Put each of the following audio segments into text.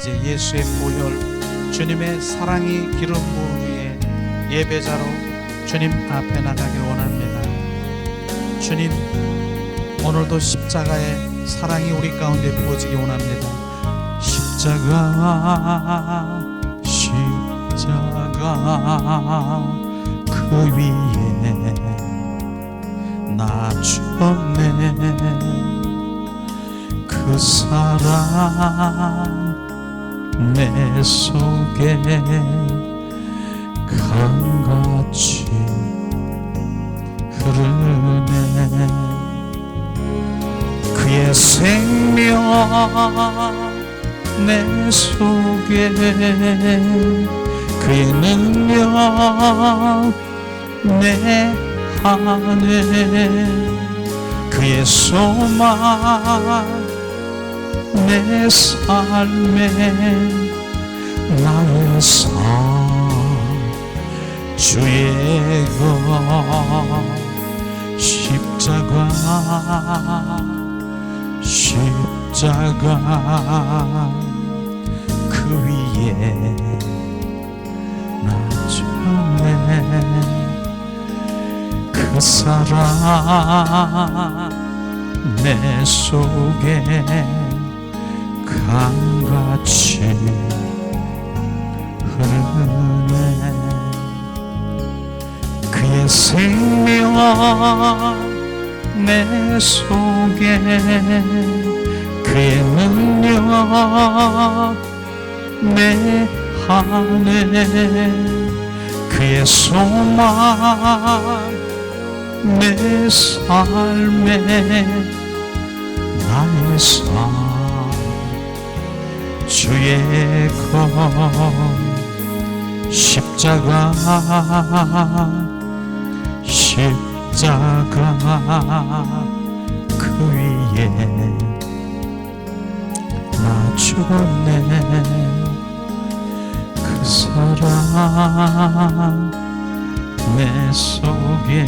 이제 예수의 보혈, 주님의 사랑이 기름 부은 후에 예배자로 주님 앞에 나가길 원합니다. 주님, 오늘도 십자가의 사랑이 우리 가운데 부어지기 원합니다. 십자가 그 위에 나 주었네. 그 사랑 내 속에 강같이 흐르네. 그의 생명 내 속에, 그의 능력 내 안에, 그의 소망 내 삶에, 나의 삶 주의 것 십자가 그 위에 나 줬네. 그 사랑 내 속에 강같이 흐르네. 그의 생명 내 속에, 그의 능력 내 안에, 그의 소망 내 삶에, 나의 삶 주의 것 십자가 그 위에 나 죽었네. 그 사랑 내 속에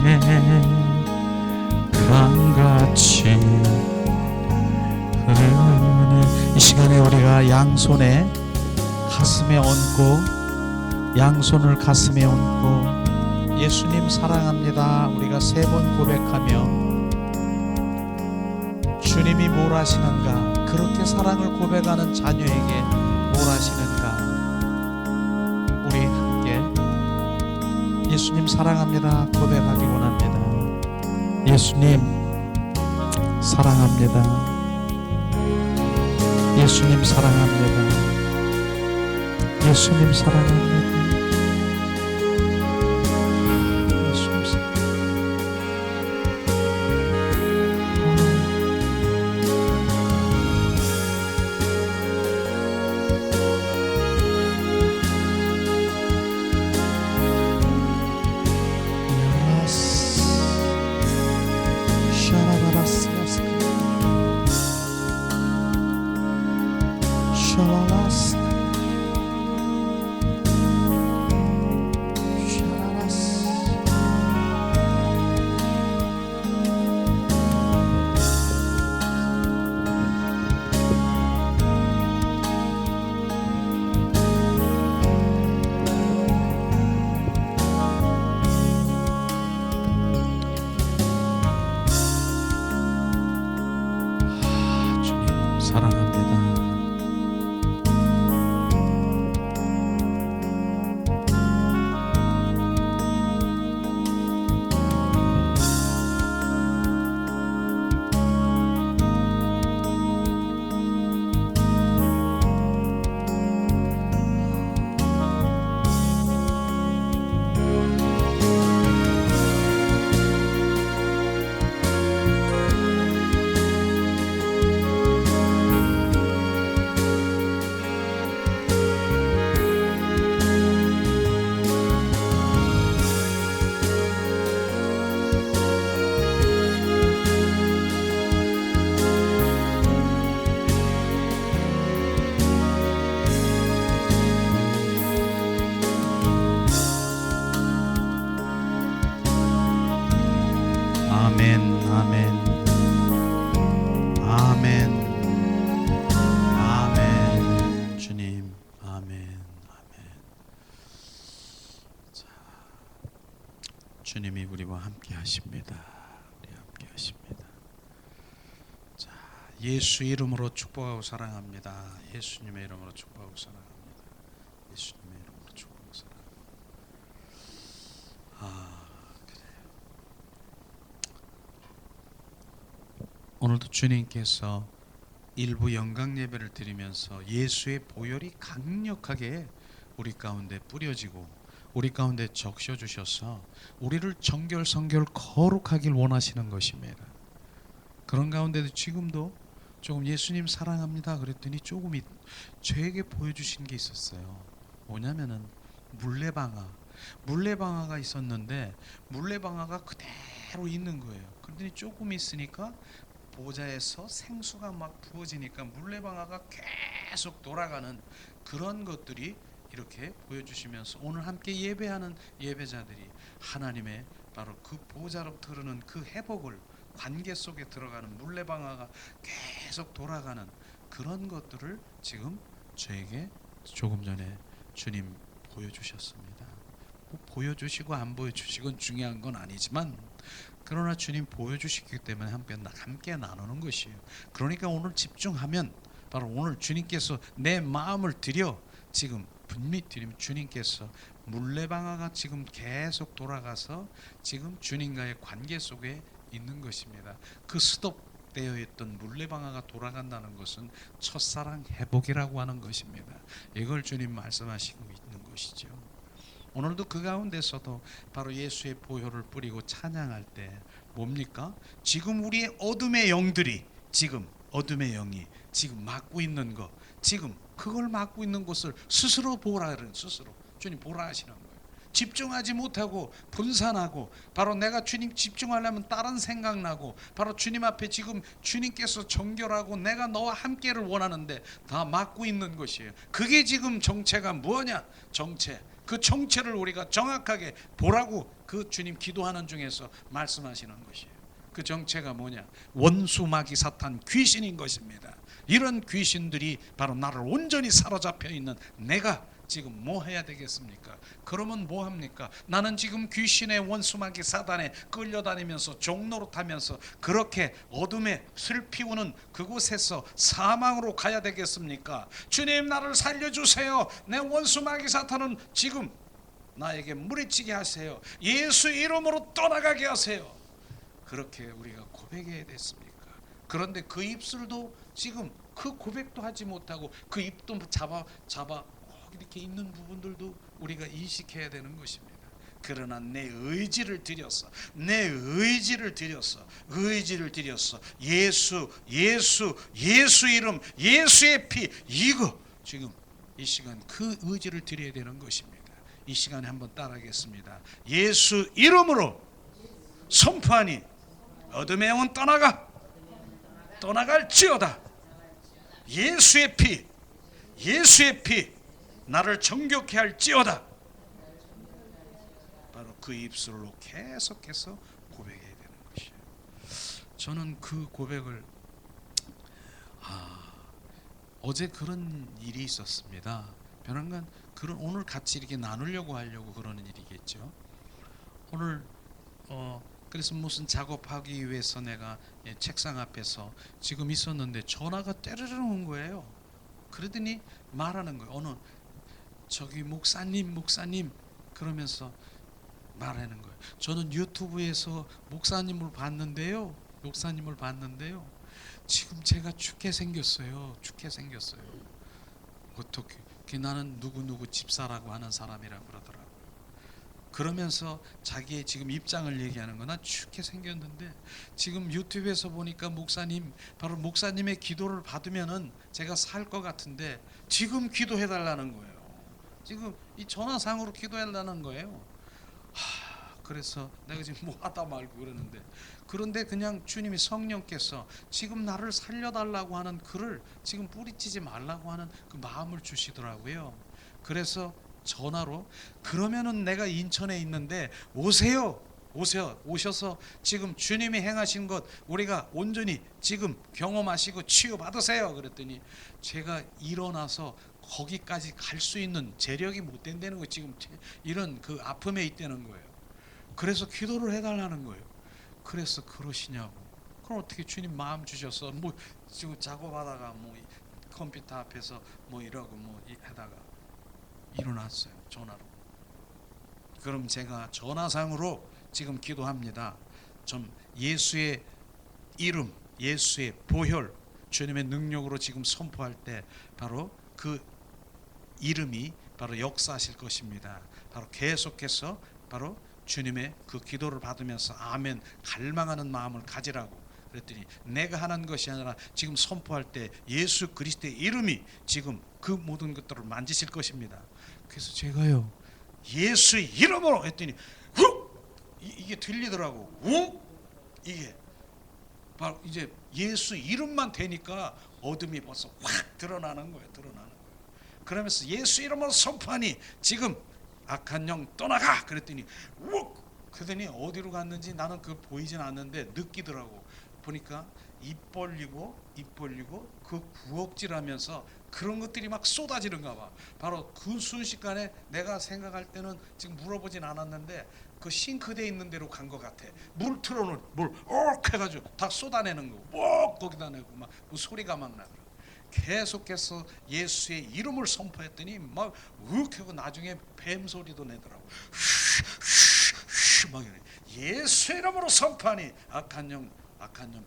강같이 흐르네. 이 시간에 우리가 양손에 가슴에 얹고, 양손을 가슴에 얹고 예수님 사랑합니다 우리가 3번 고백하며 주님이 뭘 하시는가, 그렇게 사랑을 고백하는 자녀에게 뭘 하시는가, 우리 함께 예수님 사랑합니다 고백하기 원합니다. 예수님 사랑합니다. 예수님 사랑합니다. 예수님 사랑합니다. 사랑합니다. 주님이 우리와 함께 하십니다. 우리 함께 하십니다. 자, 예수 이름으로 축복하고 사랑합니다. 예수님의 이름으로 축복하고 사랑합니다. 예수님의 이름으로 축복하고 사랑합니다. 그래요. 오늘도 주님께서 일부 영광 예배를 드리면서 예수의 보혈이 강력하게 우리 가운데 뿌려지고 우리 가운데 적셔 주셔서 우리를 정결성결 거룩하길 원하시는 것입니다. 그런 가운데도 지금도 조금 예수님 사랑합니다 그랬더니 조금 저에게 보여주신 게 있었어요. 뭐냐면은 물레방아가 있었는데 물레방아가 그대로 있는 거예요. 그랬더니 조금 있으니까 보좌에서 생수가 막 부어지니까 물레방아가 계속 돌아가는 그런 것들이 이렇게 보여주시면서 오늘 함께 예배하는 예배자들이 하나님의 바로 그 보좌로부터 흐르는 그 회복을 관계 속에 들어가는 물레방아가 계속 돌아가는 그런 것들을 지금 저에게 조금 전에 주님 보여주셨습니다. 보여주시고 안 보여주시건 중요한 건 아니지만 그러나 주님 보여주시기 때문에 함께 나누는 것이에요. 그러니까 오늘 집중하면 바로 오늘 주님께서 내 마음을 들여 지금 분명히 드리면 주님께서 물레방아가 지금 계속 돌아가서 지금 주님과의 관계 속에 있는 것입니다. 그 스톱되어 있던 물레방아가 돌아간다는 것은 첫사랑 회복이라고 하는 것입니다. 이걸 주님 말씀하시고 있는 것이죠. 오늘도 그 가운데서도 바로 예수의 보혈을 뿌리고 찬양할 때 뭡니까? 지금 우리의 어둠의 영들이 지금 어둠의 영이 지금 막고 있는 것 지금 그걸 막고 있는 것을 스스로 보라 스스로 주님 보라 하시는 거예요. 집중하지 못하고 분산하고 바로 내가 주님 집중하려면 다른 생각나고 바로 주님 앞에 지금 주님께서 정결하고 내가 너와 함께를 원하는데 다 막고 있는 것이에요. 그게 지금 정체가 뭐냐? 그 정체를 우리가 정확하게 보라고 그 주님 기도하는 중에서 말씀하시는 것이에요. 그 정체가 뭐냐? 원수 마귀 사탄 귀신인 것입니다. 이런 귀신들이 바로 나를 온전히 사로잡혀 있는 내가 지금 뭐 해야 되겠습니까? 그러면 뭐 합니까? 나는 지금 귀신의 원수 마귀 사단에 끌려다니면서 종노릇하면서 그렇게 어둠에 슬피우는 그곳에서 사망으로 가야 되겠습니까? 주님 나를 살려주세요. 내 원수 마귀 사탄은 지금 나에게 무리치게 하세요. 예수 이름으로 떠나가게 하세요. 그렇게 우리가 고백해야 됐습니까? 그런데 그 입술도 지금 그 고백도 하지 못하고 그 입도 잡아 이렇게 있는 부분들도 우리가 인식해야 되는 것입니다. 그러나 내 의지를 들여서 예수 이름 예수의 피 이거 지금 이 시간 그 의지를 드려야 되는 것입니다. 이 시간에 한번 따라하겠습니다. 예수 이름으로 선포하니 어둠의 영은 떠나갈지어다. 예수의 피 나를 정결케 할지어다. 바로 그 입술로 계속해서 고백해야 되는 것이에요. 저는 그 고백을 어제 그런 일이 있었습니다. 변한간 오늘 같이 이렇게 나누려고 하려고 그러는 일이겠죠. 오늘 그래서 무슨 작업하기 위해서 내가 책상 앞에서 지금 있었는데 전화가 때르르 온 거예요. 그러더니 말하는 거예요. 저기 목사님 그러면서 말하는 거예요. 저는 유튜브에서 목사님을 봤는데요. 지금 제가 죽게 생겼어요. 어떻게 나는 누구 집사라고 하는 사람이라고 그러더라고요. 그러면서 자기의 지금 입장을 얘기하는 거나 죽게 생겼는데 지금 유튜브에서 보니까 바로 목사님의 기도를 받으면은 제가 살 것 같은데 지금 기도해 달라는 거예요. 지금 이 전화상으로 기도해 달라는 거예요. 그래서 내가 지금 뭐 하다 말고 그런데 그냥 주님이 성령께서 지금 나를 살려달라고 하는 글을 지금 뿌리치지 말라고 하는 그 마음을 주시더라고요. 그래서 전화로 그러면은 내가 인천에 있는데 오셔서 지금 주님이 행하신 것 우리가 온전히 지금 경험하시고 치유받으세요. 그랬더니 제가 일어나서 거기까지 갈 수 있는 재력이 못 된다는 거 지금 이런 그 아픔에 있다는 거예요. 그래서 기도를 해달라는 거예요. 그래서 그러시냐고. 그럼 어떻게 주님 마음 주셔서 뭐 지금 작업하다가 뭐 컴퓨터 앞에서 뭐 이러고 뭐 하다가 일어났어요, 전화로. 그럼 제가 전화상으로 지금 기도합니다. 좀 예수의 이름, 예수의 보혈, 주님의 능력으로 지금 선포할 때 바로 그 이름이 바로 역사하실 것입니다. 바로 계속해서 바로 주님의 그 기도를 받으면서 아멘 갈망하는 마음을 가지라고 그랬더니, 내가 하는 것이 아니라 지금 선포할 때 예수 그리스도의 이름이 지금 그 모든 것들을 만지실 것입니다. 그래서 제가요 예수의 이름으로 했더니 이게 들리더라고. 이게 바로 이제 예수 이름만 되니까 어둠이 벌써 확 드러나는 거예요. 그러면서 예수 이름으로 선포하니 지금 악한 영 떠나가 그랬더니 그러더니 어디로 갔는지 나는 그 보이진 않는데 느끼더라고. 보니까 입 벌리고 그 구역질하면서 그런 것들이 막 쏟아지는가 봐. 바로 그 순식간에 내가 생각할 때는 지금 물어보진 않았는데 그 싱크대에 있는 데로 간 것 같아. 물 틀어놓은 물 해가지고 다 쏟아내는 거. 거기다 내고 막 그 소리가 막 나더라. 계속해서 예수의 이름을 선포했더니 막 하고 나중에 뱀 소리도 내더라고. 막 이래. 예수 이름으로 선포하니 악한 영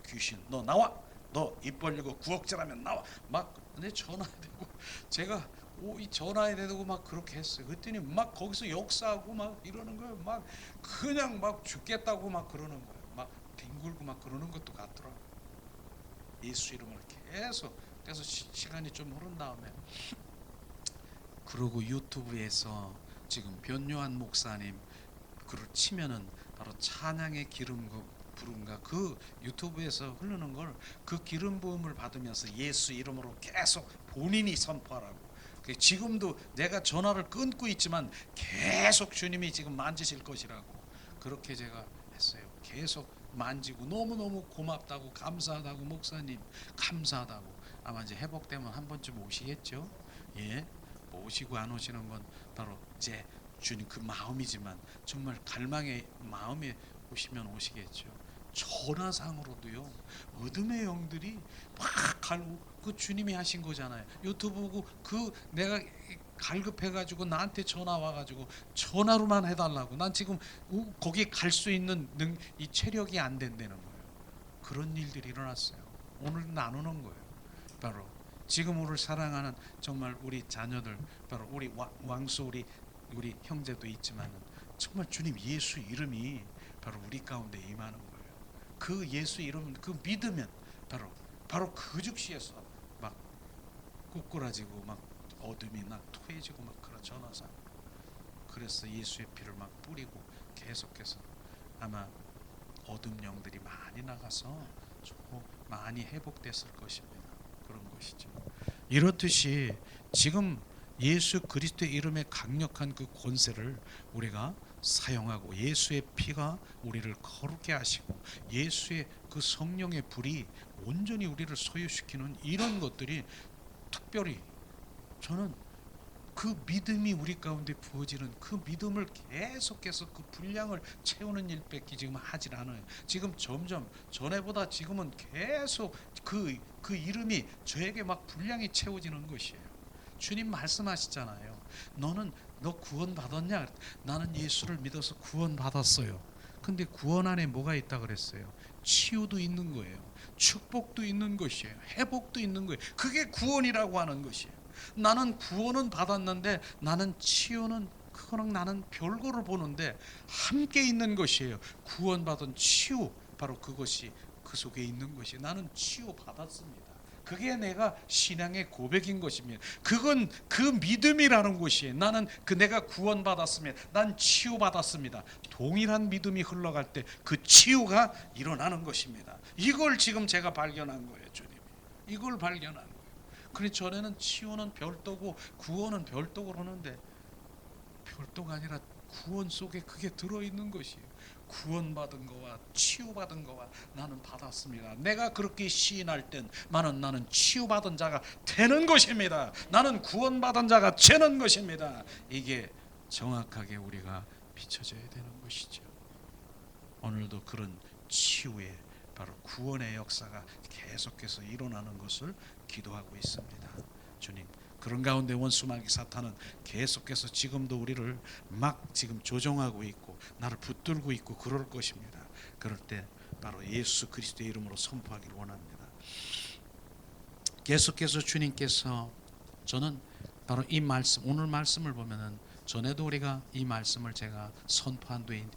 귀신 너 나와. 너 입 벌리고 구역질하면 나와. 막 근데 전화해 대고 제가 이 전화해 대고 막 그렇게 했어요. 그랬더니 막 거기서 역사하고 막 이러는 거예요. 막 그냥 막 죽겠다고 막 그러는 거예요. 막 뒹굴고 막 그러는 것도 같더라고. 예수 이름을 계속. 그래서 시간이 좀 흐른 다음에 그러고 유튜브에서 지금 변요한 목사님 글을 치면은 바로 찬양의 기름 부른가 그 유튜브에서 흐르는 걸 그 기름 부음을 받으면서 예수 이름으로 계속 본인이 선포하라고. 지금도 내가 전화를 끊고 있지만 계속 주님이 지금 만지실 것이라고 그렇게 제가 했어요. 계속 만지고 너무너무 고맙다고 감사하다고 목사님 감사하다고. 아마 이제 회복되면 한 번쯤 오시겠죠. 예, 오시고 안 오시는 건 바로 이제 주님 그 마음이지만 정말 갈망의 마음에 오시면 오시겠죠. 전화상으로도요 어둠의 영들이 막 갈고 그 주님이 하신 거잖아요. 유튜브 보고 그 내가 갈급해가지고 나한테 전화 와가지고 전화로만 해달라고. 난 지금 거기 갈 수 있는 이 체력이 안 된다는 거예요. 그런 일들이 일어났어요. 오늘 나누는 거예요. 바로 지금 우리를 사랑하는 정말 우리 자녀들, 바로 우리 왕수 우리 형제도 있지만 정말 주님 예수 이름이 바로 우리 가운데 임하는 거예요. 그 예수 이름 그 믿으면 바로 그 즉시에서 막 꼬꾸라지고 막 어둠이 막 토해지고 막 그런 전화상. 그래서 예수의 피를 막 뿌리고 계속해서 아마 어둠 영들이 많이 나가서 많이 회복됐을 것입니다. 그런 것이죠. 이렇듯이 지금 예수 그리스도의 이름의 강력한 그 권세를 우리가 사용하고 예수의 피가 우리를 거룩게 하시고 예수의 그 성령의 불이 온전히 우리를 소유시키는 이런 것들이 특별히 저는 그 믿음이 우리 가운데 부어지는 그 믿음을 계속해서 그 분량을 채우는 일밖에 지금 하질 않아요. 지금 점점 전에보다 지금은 계속 그 이름이 저에게 막 분량이 채워지는 것이에요. 주님 말씀하시잖아요. 너 구원 받았냐? 나는 예수를 믿어서 구원 받았어요. 근데 구원 안에 뭐가 있다 그랬어요? 치유도 있는 거예요. 축복도 있는 것이에요. 회복도 있는 거예요. 그게 구원이라고 하는 것이에요. 나는 구원은 받았는데 나는 치유는 그거는 나는 별거를 보는데 함께 있는 것이에요. 구원받은 치유 바로 그것이 그 속에 있는 것이 나는 치유 받았습니다. 그게 내가 신앙의 고백인 것입니다. 그건 그 믿음이라는 것이에요. 나는 내가 구원받았습니다. 난 치유받았습니다. 동일한 믿음이 흘러갈 때 그 치유가 일어나는 것입니다. 이걸 지금 제가 발견한 거예요. 주님이 이걸 발견한 거예요. 그래 전에는 치유는 별도고 구원은 별도고 그러는데 별도가 아니라 구원 속에 그게 들어있는 것이에요. 구원받은 거와 치유받은 거와 나는 받았습니다. 내가 그렇게 시인할 땐 나는 치유받은 자가 되는 것입니다. 나는 구원받은 자가 되는 것입니다. 이게 정확하게 우리가 비춰져야 되는 것이죠. 오늘도 그런 치유의 바로 구원의 역사가 계속해서 일어나는 것을 기도하고 있습니다. 주님, 그런 가운데 원수 마귀 사탄은 계속해서 지금도 우리를 막 지금 조종하고 있고 나를 붙들고 있고 그럴 것입니다. 그럴 때 바로 예수 그리스도의 이름으로 선포하기를 원합니다. 계속해서 주님께서, 저는 바로 이 말씀, 오늘 말씀을 보면은 전에도 우리가 이 말씀을 제가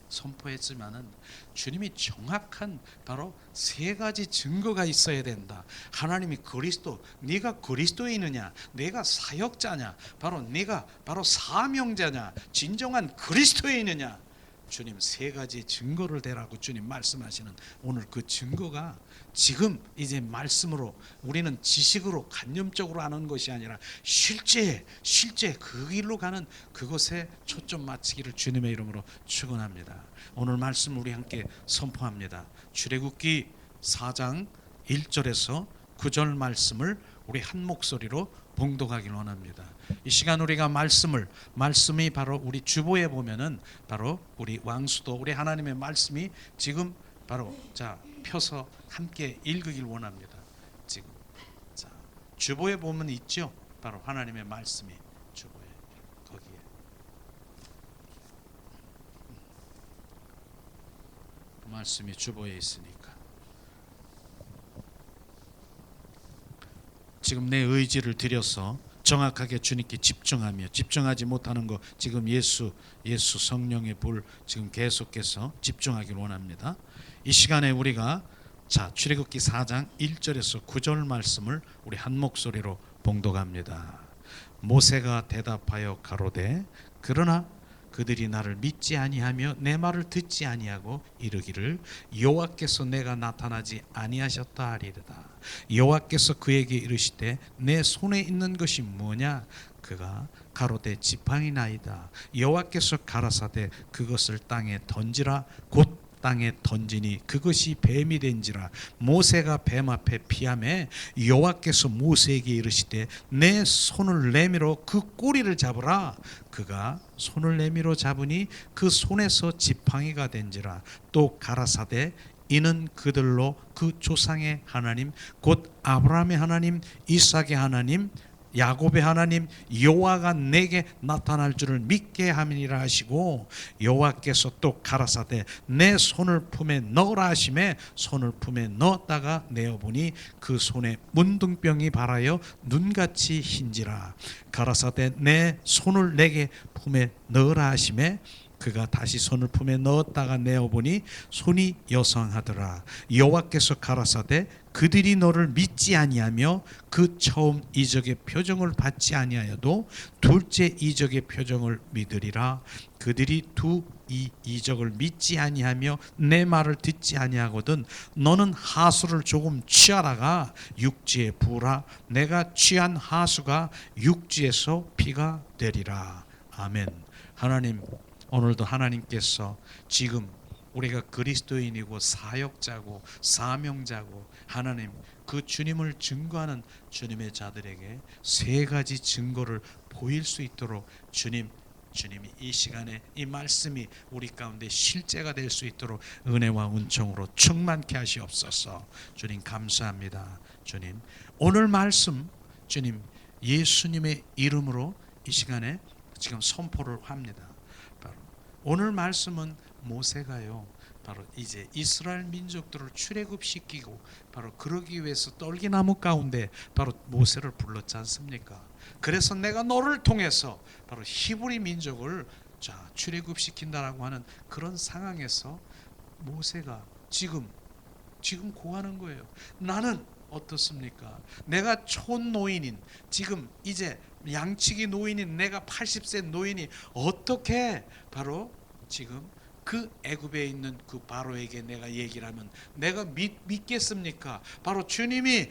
선포했지만은 주님이 정확한 바로 세 가지 증거가 있어야 된다. 하나님이 그리스도, 네가 그리스도인이냐, 네가 사역자냐, 바로 네가 바로 사명자냐, 진정한 그리스도인이냐, 주님 세 가지 증거를 대라고 주님 말씀하시는 오늘 그 증거가 지금 이제 말씀으로, 우리는 지식으로 관념적으로 아는 것이 아니라 실제 그 길로 가는 그것에 초점 맞추기를 주님의 이름으로 축원합니다. 오늘 말씀 우리 함께 선포합니다. 출애굽기 4장 1절에서 9절 말씀을 우리 한 목소리로 봉독하기를 원합니다. 이 시간 우리가 말씀이 바로 우리 주보에 보면은 바로 우리 왕수도 우리 하나님의 말씀이 지금 바로 자 펴서 함께 읽으길 원합니다. 지금 자 주보에 보면 있죠. 바로 하나님의 말씀이 주보에 거기에 말씀이 주보에 있으니까 지금 내 의지를 들여서 정확하게 주님께 집중하지 못하는 거 지금 예수 성령의 불 지금 계속해서 집중하기를 원합니다. 이 시간에 우리가 자 출애굽기 4장 1절에서 9절 말씀을 우리 한 목소리로 봉독합니다. 모세가 대답하여 가로되 그러나 그들이 나를 믿지 아니하며 내 말을 듣지 아니하고 이르기를 여호와께서 내가 나타나지 아니하셨다 하리로다. 여호와께서 그에게 이르시되 내 손에 있는 것이 뭐냐? 그가 가로되 지팡이나이다. 여호와께서 가라사대 그것을 땅에 던지라. 곧 땅에 던지니 그것이 뱀이 된지라. 모세가 뱀 앞에 피하매 여호와께서 모세에게 이르시되 내 손을 내밀어 그 꼬리를 잡으라. 그가 손을 내밀어 잡으니 그 손에서 지팡이가 된지라. 또 가라사대 이는 그들로 그 조상의 하나님 곧 아브라함의 하나님 이삭의 하나님 야곱의 하나님 여호와가 내게 나타날 줄을 믿게 함이니라 하시고 여호와께서 또 가라사대 내 손을 품에 넣으라 하시매 손을 품에 넣었다가 내어보니 그 손에 문둥병이 발하여 눈같이 흰지라. 가라사대 내 손을 내게 품에 넣으라 하시매 그가 다시 손을 품에 넣었다가 내어보니 손이 여성하더라. 여호와께서 가라사대 그들이 너를 믿지 아니하며 그 처음 이적의 표정을 받지 아니하여도 둘째 이적의 표정을 믿으리라. 그들이 이 이적을 믿지 아니하며 내 말을 듣지 아니하거든 너는 하수를 조금 취하다가 육지에 부으라. 내가 취한 하수가 육지에서 피가 되리라. 아멘. 하나님, 오늘도 하나님께서 지금 우리가 그리스도인이고 사역자고 사명자고 하나님 그 주님을 증거하는 주님의 자들에게 세 가지 증거를 보일 수 있도록 주님이 이 시간에 이 말씀이 우리 가운데 실제가 될 수 있도록 은혜와 은총으로 충만케 하시옵소서. 주님 감사합니다. 주님 오늘 말씀 주님 예수님의 이름으로 이 시간에 지금 선포를 합니다. 오늘 말씀은 모세가요 바로 이제 이스라엘 민족들을 출애굽시키고 바로 그러기 위해서 떨기나무 가운데 바로 모세를 불렀지 않습니까? 그래서 내가 너를 통해서 바로 히브리 민족을 출애굽시킨다라고 하는 그런 상황에서 모세가 지금 고하는 거예요. 나는 어떻습니까? 내가 촌노인인 지금 이제 양치기 노인인 내가 80세 노인이 어떻게 바로 지금 그 애굽에 있는 그 바로에게 내가 얘기를 하면 내가 믿겠습니까? 바로 주님이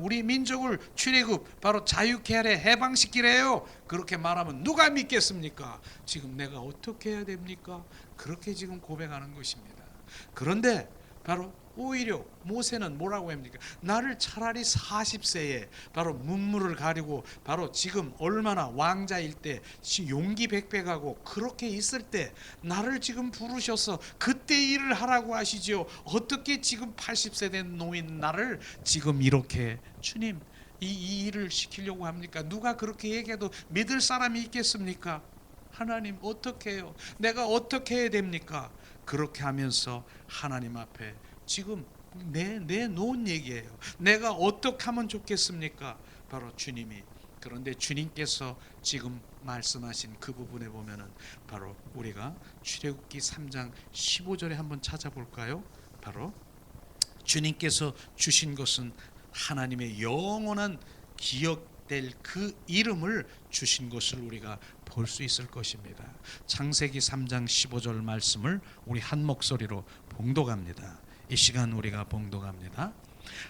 우리 민족을 출애굽 바로 자유케 하래 해방시키래요. 그렇게 말하면 누가 믿겠습니까? 지금 내가 어떻게 해야 됩니까? 그렇게 지금 고백하는 것입니다. 그런데 바로 오히려 모세는 뭐라고 합니까? 나를 차라리 40세에 바로 문무를 가리고 바로 지금 얼마나 왕자일 때 용기 백백하고 그렇게 있을 때 나를 지금 부르셔서 그때 일을 하라고 하시지요. 어떻게 지금 80세 된 노인 나를 지금 이렇게 주님 이 일을 시키려고 합니까? 누가 그렇게 얘기해도 믿을 사람이 있겠습니까? 하나님 어떻게 해요? 내가 어떻게 해야 됩니까? 그렇게 하면서 하나님 앞에 지금 내놓은 얘기예요. 내가 어떻게 하면 좋겠습니까? 바로 주님이. 그런데 주님께서 지금 말씀하신 그 부분에 보면은 바로 우리가 출애굽기 3장 15절에 한번 찾아볼까요? 바로 주님께서 주신 것은 하나님의 영원한 기억될 그 이름을 주신 것을 우리가 볼 수 있을 것입니다. 창세기 3장 15절 말씀을 우리 한 목소리로 봉독합니다. 이 시간 우리가 봉독합니다.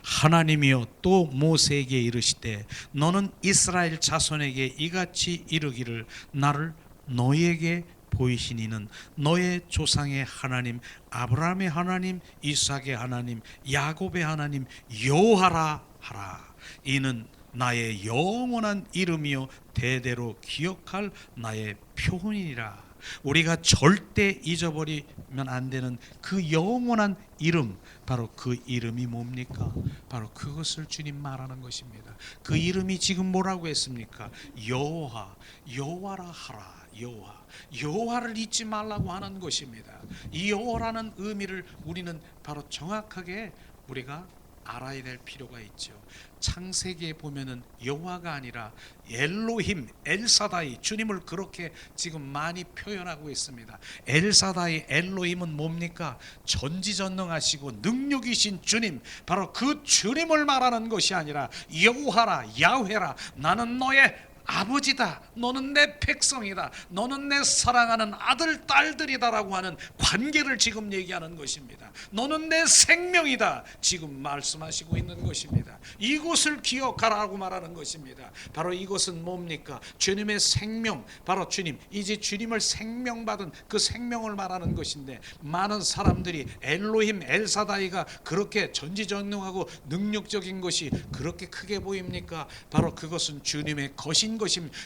하나님이여 또 모세에게 이르시되 너는 이스라엘 자손에게 이같이 이르기를 나를 너희에게 보이신 이는 너의 조상의 하나님 아브라함의 하나님 이삭의 하나님 야곱의 하나님 여호와라 하라. 이는 나의 영원한 이름이요 대대로 기억할 나의 표훈이라. 우리가 절대 잊어버리면 안 되는 그 영원한 이름, 바로 그 이름이 뭡니까? 바로 그것을 주님 말하는 것입니다. 그 이름이 지금 뭐라고 했습니까? 여호와, 여호와라 하라. 여호와, 여호와를 잊지 말라고 하는 것입니다. 이 여호와라는 의미를 우리는 바로 정확하게 우리가 알아야 될 필요가 있죠. 창세기에 보면은 여호와가 아니라 엘로힘, 엘사다이, 주님을 그렇게 지금 많이 표현하고 있습니다. 엘사다이, 엘로힘은 뭡니까? 전지전능하시고 능력이신 주님, 바로 그 주님을 말하는 것이 아니라 여호와라, 야훼라, 나는 너의 아버지다, 너는 내 백성이다, 너는 내 사랑하는 아들 딸들이다라고 하는 관계를 지금 얘기하는 것입니다. 너는 내 생명이다 지금 말씀하시고 있는 것입니다. 이곳을 기억하라고 말하는 것입니다. 바로 이것은 뭡니까? 주님의 생명, 바로 주님, 이제 주님을 생명받은 그 생명을 말하는 것인데, 많은 사람들이 엘로힘, 엘사다이가 그렇게 전지전능하고 능력적인 것이 그렇게 크게 보입니까? 바로 그것은 주님의 것인 것입니다.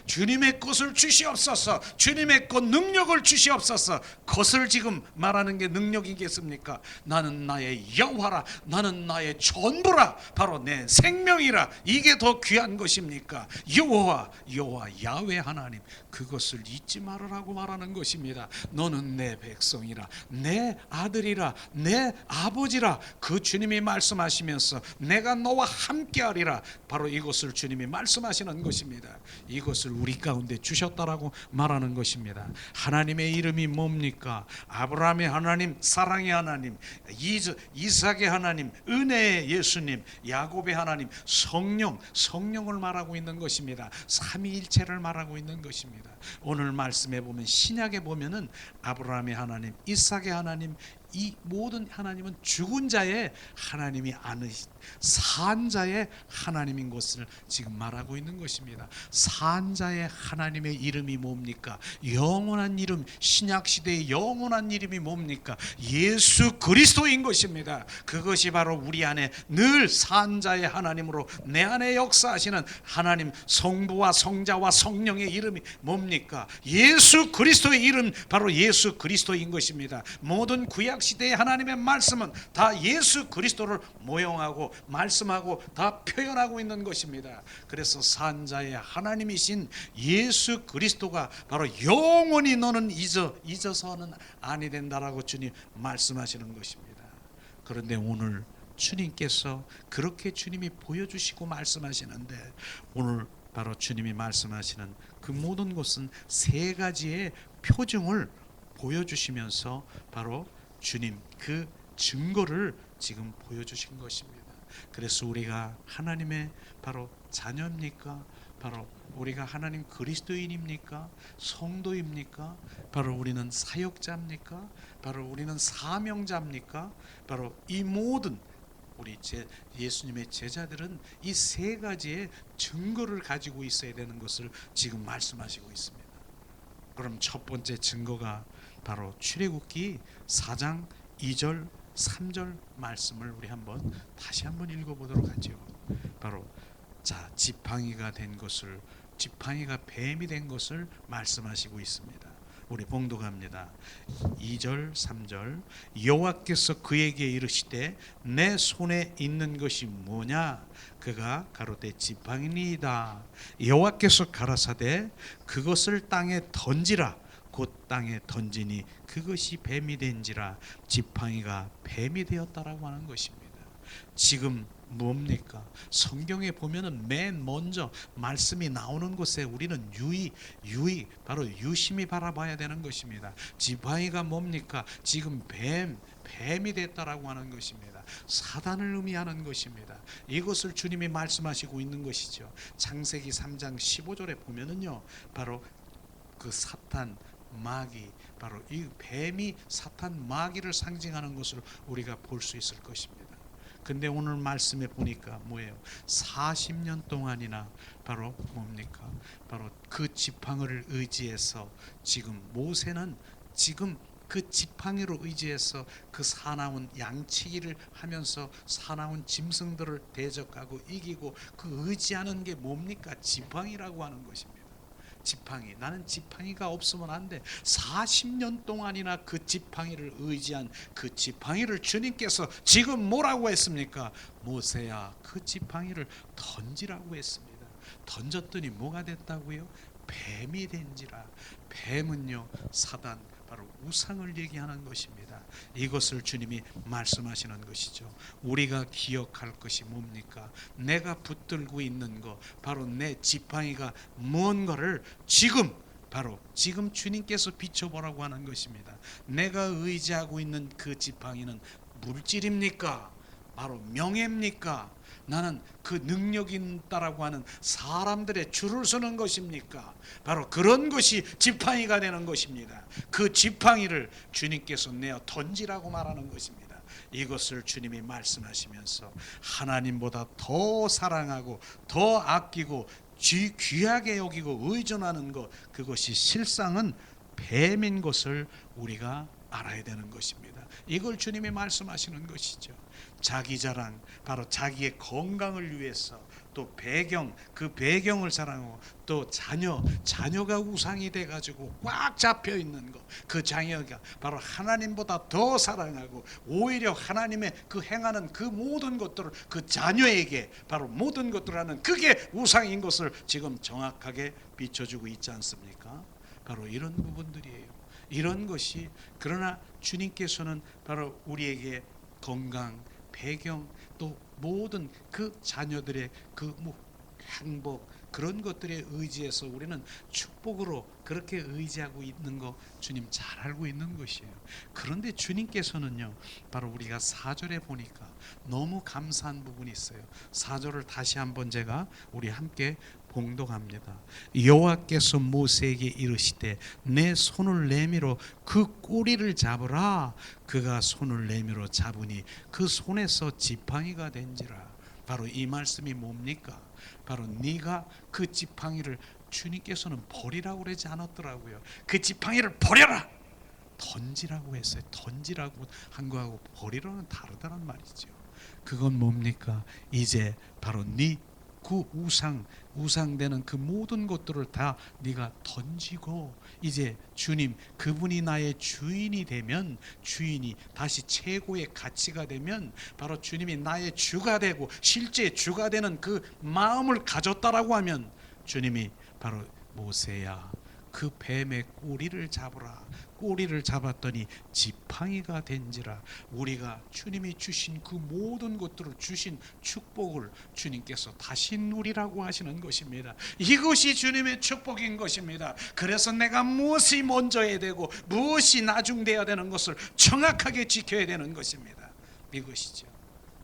주님의 것을 주시옵소서, 주님의 것 능력을 주시옵소서. 것을 지금 말하는 게 능력이겠습니까? 나는 나의 여호와라, 나는 나의 전부라, 바로 내 생명이라. 이게 더 귀한 것입니까? 여호와, 여호와 야훼 하나님, 그것을 잊지 말으라고 말하는 것입니다. 너는 내 백성이라, 내 아들이라, 내 아버지라. 그 주님이 말씀하시면서 내가 너와 함께하리라, 바로 이것을 주님이 말씀하시는 것입니다. 이것을 우리 가운데 주셨다라고 말하는 것입니다. 하나님의 이름이 뭡니까? 아브라함의 하나님, 사랑의 하나님, 이삭의 하나님, 은혜의 예수님, 야곱의 하나님, 성령, 성령을 말하고 있는 것입니다. 삼위일체를 말하고 있는 것입니다. 오늘 말씀에 보면, 신약에 보면은 아브라함의 하나님, 이삭의 하나님, 이 모든 하나님은 죽은 자의 하나님이 아니신 산 자의 하나님인 것을 지금 말하고 있는 것입니다. 산 자의 하나님의 이름이 뭡니까? 영원한 이름, 신약 시대의 영원한 이름이 뭡니까? 예수 그리스도인 것입니다. 그것이 바로 우리 안에 늘 산 자의 하나님으로 내 안에 역사하시는 하나님, 성부와 성자와 성령의 이름이 뭡니까? 예수 그리스도의 이름, 바로 예수 그리스도인 것입니다. 모든 구약 시대의 하나님의 말씀은 다 예수 그리스도를 모형하고 말씀하고 다 표현하고 있는 것입니다. 그래서 산자의 하나님이신 예수 그리스도가 바로 영원히 너는 잊어서는 아니 된다라고 주님 말씀하시는 것입니다. 그런데 오늘 주님께서 그렇게 주님이 보여주시고 말씀하시는데, 오늘 바로 주님이 말씀하시는 그 모든 것은 세 가지의 표징을 보여주시면서 바로 주님 그 증거를 지금 보여주신 것입니다. 그래서 우리가 하나님의 바로 자녀입니까? 바로 우리가 하나님 그리스도인입니까? 성도입니까? 바로 우리는 사역자입니까? 바로 우리는 사명자입니까? 바로 이 모든 우리 예수님의 제자들은 이 세 가지의 증거를 가지고 있어야 되는 것을 지금 말씀하시고 있습니다. 그럼 첫 번째 증거가 바로 출애굽기 4장 2절 3절 말씀을 우리 다시 한번 읽어보도록 하죠. 바로 자, 지팡이가 된 것을, 지팡이가 뱀이 된 것을 말씀하시고 있습니다. 우리 봉독합니다. 2절 3절 여호와께서 그에게 이르시되 내 손에 있는 것이 뭐냐? 그가 가로되 지팡이니이다. 여호와께서 가라사대 그것을 땅에 던지라. 곧 땅에 던지니 그것이 뱀이 된지라. 지팡이가 뱀이 되었다라고 하는 것입니다. 지금 뭡니까? 성경에 보면은 맨 먼저 말씀이 나오는 곳에 우리는 유의 바로 유심히 바라봐야 되는 것입니다. 지팡이가 뭡니까? 지금 뱀이 됐다라고 하는 것입니다. 사단을 의미하는 것입니다. 이것을 주님이 말씀하시고 있는 것이죠. 창세기 3장 15절에 보면은요, 바로 그 사탄 마귀, 바로 이 뱀이 사탄 마귀를 상징하는 것을 우리가 볼 수 있을 것입니다. 근데 오늘 말씀에 보니까 뭐예요? 40년 동안이나 바로 뭡니까? 바로 그 지팡이를 의지해서 지금 모세는 지금 그 지팡이로 의지해서 그 사나운 양치기를 하면서 사나운 짐승들을 대적하고 이기고 그 의지하는 게 뭡니까? 지팡이라고 하는 것입니다. 지팡이, 나는 지팡이가 없으면 안 돼. 40년 동안이나 그 지팡이를 의지한 그 지팡이를 주님께서 지금 뭐라고 했습니까? 모세야, 그 지팡이를 던지라고 했습니다. 던졌더니 뭐가 됐다고요? 뱀이 된지라. 뱀은요, 사단, 바로 우상을 얘기하는 것입니다. 이것을 주님이 말씀하시는 것이죠. 우리가 기억할 것이 뭡니까? 내가 붙들고 있는 것, 바로 내 지팡이가 무언가를 지금, 바로 지금 주님께서 비춰보라고 하는 것입니다. 내가 의지하고 있는 그 지팡이는 물질입니까? 바로 명예입니까? 나는 그 능력이 있다라고 하는 사람들의 줄을 서는 것입니까? 바로 그런 것이 지팡이가 되는 것입니다. 그 지팡이를 주님께서 내어 던지라고 말하는 것입니다. 이것을 주님이 말씀하시면서 하나님보다 더 사랑하고 더 아끼고 귀하게 여기고 의존하는 것, 그것이 실상은 뱀인 것을 우리가 알아야 되는 것입니다. 이걸 주님이 말씀하시는 것이죠. 자기 자랑, 바로 자기의 건강을 위해서, 또 배경, 그 배경을 사랑하고, 또 자녀가 우상이 돼가지고 꽉 잡혀 있는 것, 그 자녀가 바로 하나님보다 더 사랑하고 오히려 하나님의 그 행하는 그 모든 것들을 그 자녀에게 바로 모든 것들을 하는 그게 우상인 것을 지금 정확하게 비춰주고 있지 않습니까? 바로 이런 부분들이에요. 이런 것이, 그러나 주님께서는 바로 우리에게 건강, 배경, 또 모든 그 자녀들의 그 행복, 그런 것들에 의지해서 우리는 축복으로 그렇게 의지하고 있는 거 주님 잘 알고 있는 것이에요. 그런데 주님께서는요, 바로 우리가 4절에 보니까 너무 감사한 부분이 있어요. 4절을 다시 한번 제가 우리 함께 봉독합니다. 여호와께서 모세에게 이르시되 내 손을 내밀어 그 꼬리를 잡으라. 그가 손을 내밀어 잡으니 그 손에서 지팡이가 된지라. 바로 이 말씀이 뭡니까? 바로 네가 그 지팡이를 주님께서는 버리라고 그러지 않았더라고요. 그 지팡이를 버려라, 던지라고 했어요. 던지라고 한 거하고 버리라는 다르다는 말이죠. 그건 뭡니까? 이제 바로 그 우상되는 그 모든 것들을 다 네가 던지고, 이제 주님, 그분이 나의 주인이 되면, 주인이 다시 최고의 가치가 되면, 바로 주님이 나의 주가 되고 실제 주가 되는 그 마음을 가졌다라고 하면, 주님이 바로 모세야, 그 뱀의 꼬리를 잡으라. 꼬리를 잡았더니 지팡이가 된지라. 우리가 주님이 주신 그 모든 것들을 주신 축복을 주님께서 다시 누리라고 하시는 것입니다. 이것이 주님의 축복인 것입니다. 그래서 내가 무엇이 먼저야 되고 무엇이 나중돼야 되는 것을 정확하게 지켜야 되는 것입니다. 이것이죠.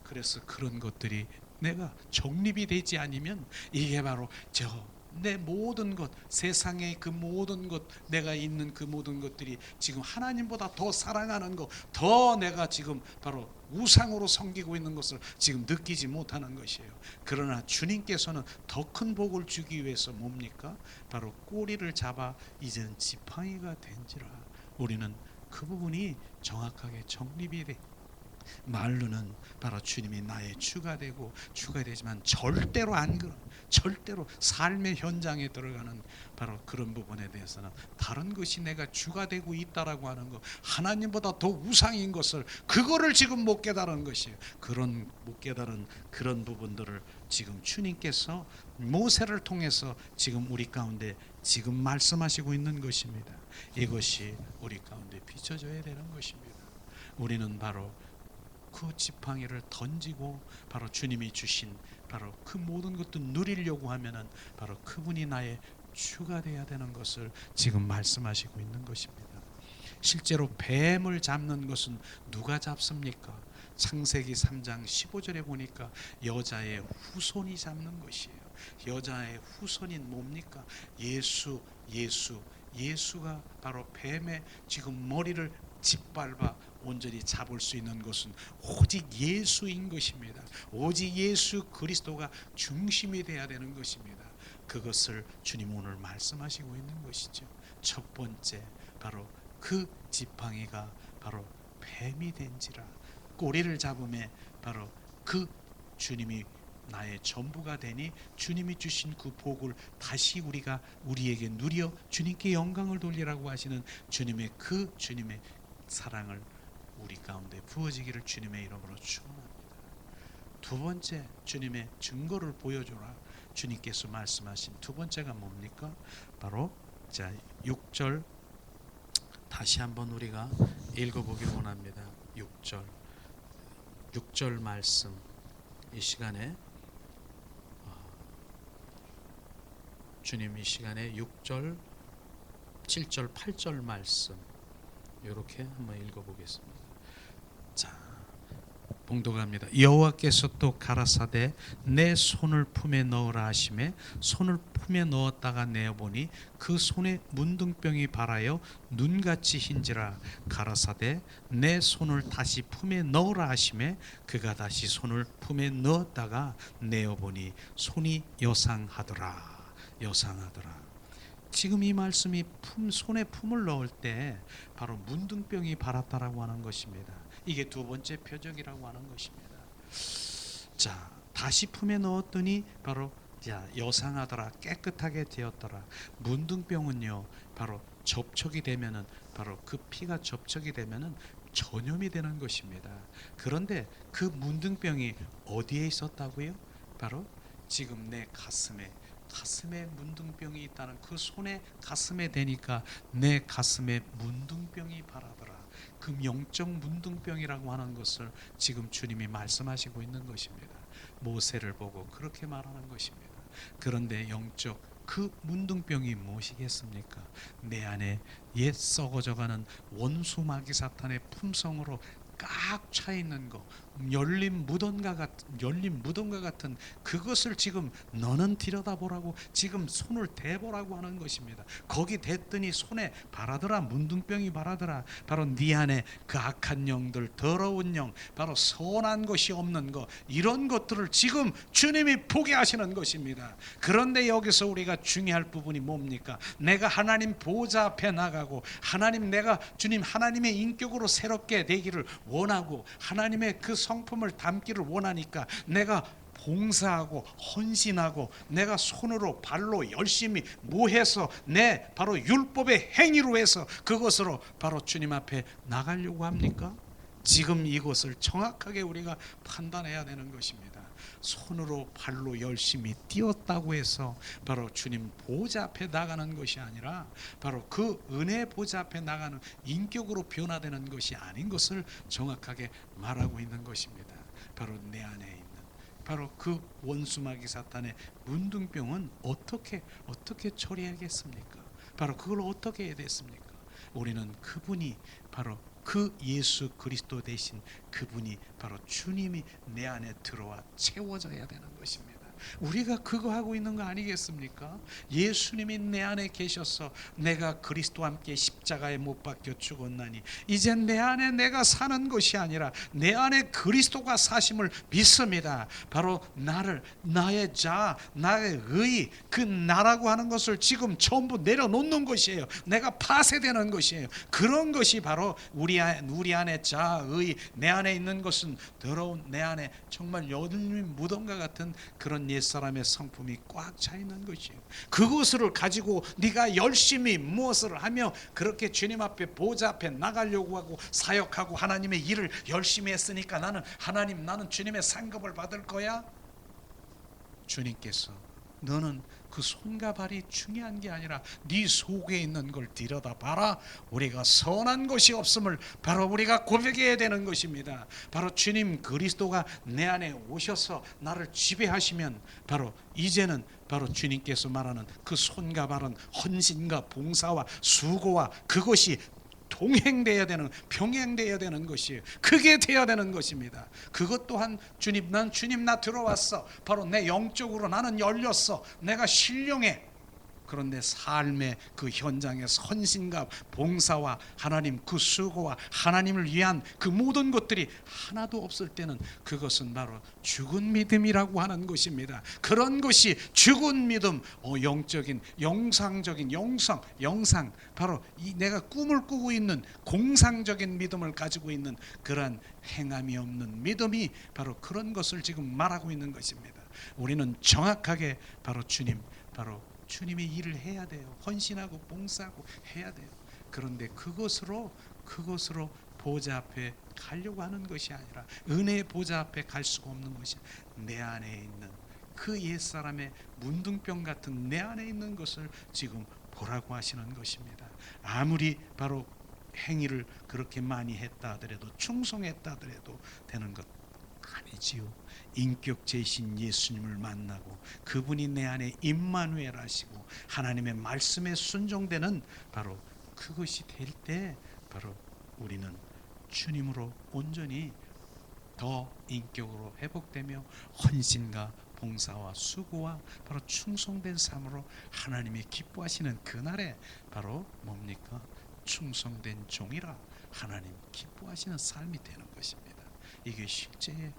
그래서 그런 것들이 내가 정립이 되지 않으면, 이게 바로 내 모든 것, 세상의 그 모든 것, 내가 있는 그 모든 것들이 지금 하나님보다 더 사랑하는 것, 더 내가 지금 바로 우상으로 섬기고 있는 것을 지금 느끼지 못하는 것이에요. 그러나 주님께서는 더 큰 복을 주기 위해서 뭡니까? 바로 꼬리를 잡아 이제는 지팡이가 된지라. 우리는 그 부분이 정확하게 정립이 돼 말로는 바로 주님이 나의 주가 되고 주가 되지만 절대로 안 그런, 절대로 삶의 현장에 들어가는 바로 그런 부분에 대해서는 다른 것이 내가 주가 되고 있다라고 하는 것, 하나님보다 더 우상인 것을, 그거를 지금 못 깨달은 것이에요. 그런 못 깨달은 그런 부분들을 지금 주님께서 모세를 통해서 지금 우리 가운데 지금 말씀하시고 있는 것입니다. 이것이 우리 가운데 비춰져야 되는 것입니다. 우리는 바로 그 지팡이를 던지고 바로 주님이 주신 바로 그 모든 것도 누리려고 하면은 바로 그분이 나의 주가 되어야 되는 것을 지금 말씀하시고 있는 것입니다. 실제로 뱀을 잡는 것은 누가 잡습니까? 창세기 3장 15절에 보니까 여자의 후손이 잡는 것이에요. 여자의 후손인 뭡니까? 예수가 바로 뱀의 지금 머리를 짓밟아 온전히 잡을 수 있는 것은 오직 예수인 것입니다. 오직 예수 그리스도가 중심이 되어야 되는 것입니다. 그것을 주님 오늘 말씀하시고 있는 것이죠. 첫 번째 바로 그 지팡이가 바로 뱀이 된지라, 꼬리를 잡음에 바로 그 주님이 나의 전부가 되니 주님이 주신 그 복을 다시 우리에게 누려 주님께 영광을 돌리라고 하시는 주님의 사랑을 우리 가운데 부어지기를 주님의 이름으로 축원합니다. 두 번째, 주님의 증거를 보여줘라. 주님께서 말씀하신 두 번째가 뭡니까? 바로 6절 다시 한번 우리가 읽어보길 원합니다. 6절 말씀, 이 시간에 주님 이 시간에 6절, 7절, 8절 말씀 이렇게 한번 읽어보겠습니다. 자, 봉독합니다. 여호와께서 또 가라사대 내 손을 품에 넣으라 하시매 손을 품에 넣었다가 내어보니 그 손에 문둥병이 발하여 눈같이 흰지라. 가라사대 내 손을 다시 품에 넣으라 하시매 그가 다시 손을 품에 넣었다가 내어보니 손이 여상하더라. 지금 이 말씀이 손에 품을 넣을 때 바로 문둥병이 발았다라고 하는 것입니다. 이게 두 번째 표적이라고 하는 것입니다. 자, 다시 품에 넣었더니 바로 여상하더라, 깨끗하게 되었더라. 문둥병은요, 바로 접촉이 되면은, 바로 그 피가 접촉이 되면은 전염이 되는 것입니다. 그런데 그 문둥병이 어디에 있었다고요? 바로 지금 내 가슴에 문둥병이 있다는 그 손에 가슴에 대니까 내 가슴에 문둥병이 발하더라. 그 영적 문둥병이라고 하는 것을 지금 주님이 말씀하시고 있는 것입니다. 모세를 보고 그렇게 말하는 것입니다. 그런데 영적 그 문둥병이 무엇이겠습니까? 내 안에 옛 썩어져가는 원수 마귀 사탄의 품성으로 꽉 차 있는 거, 열린 무덤과 같은 그것을 지금 너는 들여다보라고 지금 손을 대보라고 하는 것입니다. 거기 댔더니 손에 발하더라, 문둥병이 발하더라. 바로 네 안에 그 악한 영들, 더러운 영, 바로 선한 것이 없는 것, 이런 것들을 지금 주님이 보게 하시는 것입니다. 그런데 여기서 우리가 중요할 부분이 뭡니까? 내가 하나님 보좌 앞에 나가고 내가 주님 하나님의 인격으로 새롭게 되기를 원하고 하나님의 그 성품을 담기를 원하니까 내가 봉사하고 헌신하고 내가 손으로 발로 열심히 모해서 내 바로 율법의 행위로 해서 그것으로 바로 주님 앞에 나가려고 합니까? 지금 이것을 정확하게 우리가 판단해야 되는 것입니다. 손으로 발로 열심히 뛰었다고 해서 바로 주님 보좌 앞에 나가는 것이 아니라 바로 그 은혜 보좌 앞에 나가는 인격으로 변화되는 것이 아닌 것을 정확하게 말하고 있는 것입니다. 바로 내 안에 있는 바로 그 원수마귀 사탄의 문둥병은 어떻게 처리하겠습니까? 바로 그걸 어떻게 해야 됐습니까? 우리는 그분이 바로 그 예수 그리스도 대신 그분이 바로 주님이 내 안에 들어와 채워져야 되는 것입니다. 우리가 그거 하고 있는 거 아니겠습니까? 예수님이 내 안에 계셔서 내가 그리스도와 함께 십자가에 못 박혀 죽었나니 이제 내 안에 내가 사는 것이 아니라 내 안에 그리스도가 사심을 믿습니다. 바로 나의 자, 나의 의, 그 나라고 하는 것을 지금 전부 내려놓는 것이에요. 내가 파쇄되는 것이에요. 그런 것이 바로 우리 안에 자, 의, 내 안에 있는 것은 더러운 내 안에 정말 여드름 무덤과 같은 그런 옛사람의 성품이 꽉 차 있는 것이에요. 그것을 가지고 네가 열심히 무엇을 하며 그렇게 주님 앞에 보좌 앞에 나가려고 하고 사역하고 하나님의 일을 열심히 했으니까 나는 주님의 상급을 받을 거야? 주님께서 너는 그 손과 발이 중요한 게 아니라 네 속에 있는 걸 들여다봐라. 우리가 선한 것이 없음을 바로 우리가 고백해야 되는 것입니다. 바로 주님 그리스도가 내 안에 오셔서 나를 지배하시면 바로 이제는 바로 주님께서 말하는 그 손과 발은 헌신과 봉사와 수고와 그것이 동행되어야 되는, 병행되어야 되는 것이에요. 그게 되어야 되는 것입니다. 그것 또한 주님 나 들어왔어. 바로 내 영적으로 나는 열렸어. 내가 신령해. 그런데 삶의 그 현장에서 헌신과 봉사와 하나님 그 수고와 하나님을 위한 그 모든 것들이 하나도 없을 때는 그것은 바로 죽은 믿음이라고 하는 것입니다. 그런 것이 죽은 믿음, 영적인 영상적인 영상 바로 내가 꿈을 꾸고 있는 공상적인 믿음을 가지고 있는 그러한 행함이 없는 믿음이 바로 그런 것을 지금 말하고 있는 것입니다. 우리는 정확하게 바로 주님의 일을 해야 돼요. 헌신하고 봉사하고 해야 돼요. 그런데 그것으로 보좌 앞에 가려고 하는 것이 아니라 은혜의 보좌 앞에 갈 수가 없는 것이 내 안에 있는 그 옛사람의 문둥병 같은 내 안에 있는 것을 지금 보라고 하시는 것입니다. 아무리 바로 행위를 그렇게 많이 했다 하더라도 충성했다 하더라도 되는 것 아니지요. 인격제이신 예수님을 만나고 그분이 내 안에 임마누엘 하시고 하나님의 말씀에 순종되는 바로 그것이 될 때 바로 우리는 주님으로 온전히 더 인격으로 회복되며 헌신과 봉사와 수고와 바로 충성된 삶으로 하나님이 기뻐하시는 그날에 바로 뭡니까? 충성된 종이라 하나님 기뻐하시는 삶이 되는 것입니다. 이게 실제의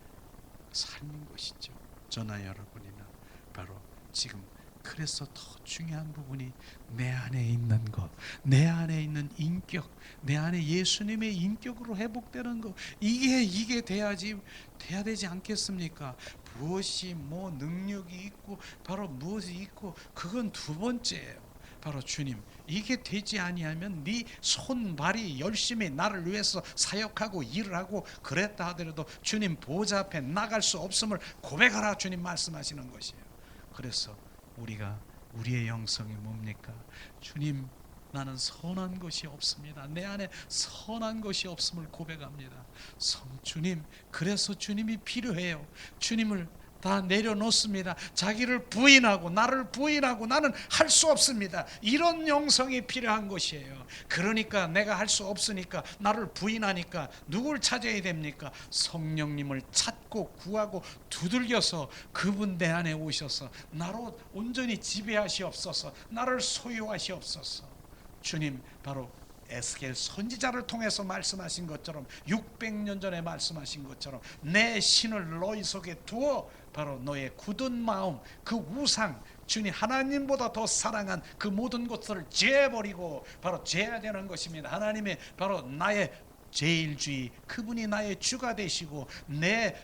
삶인 것이죠. 저나 여러분이나 바로 지금 그래서 더 중요한 부분이 내 안에 있는 것, 내 안에 있는 인격, 내 안에 예수님의 인격으로 회복되는 것, 이게 돼야 되지 않겠습니까? 무엇이 뭐 능력이 있고 바로 무엇이 있고 그건 두 번째예요. 바로 주님, 이게 되지 아니하면 네 손발이 열심히 나를 위해서 사역하고 일을 하고 그랬다 하더라도 주님 보좌 앞에 나갈 수 없음을 고백하라 주님 말씀하시는 것이에요. 그래서 우리의 영성이 뭡니까? 주님, 나는 선한 것이 없습니다. 내 안에 선한 것이 없음을 고백합니다. 주님, 그래서 주님이 필요해요. 주님을 다 내려놓습니다. 자기를 부인하고 나를 부인하고 나는 할 수 없습니다. 이런 영성이 필요한 것이에요. 그러니까 내가 할 수 없으니까 나를 부인하니까 누굴 찾아야 됩니까? 성령님을 찾고 구하고 두들겨서 그분 내 안에 오셔서 나로 온전히 지배하시옵소서. 나를 소유하시옵소서. 주님, 바로 에스겔 선지자를 통해서 말씀하신 것처럼 600년 전에 말씀하신 것처럼 내 신을 너희 속에 두어 바로 너의 굳은 마음 그 우상 주님 하나님보다 더 사랑한 그 모든 것들을 제버리고 바로 제해야 되는 것입니다. 하나님의 바로 나의 제일주의 그분이 나의 주가 되시고 내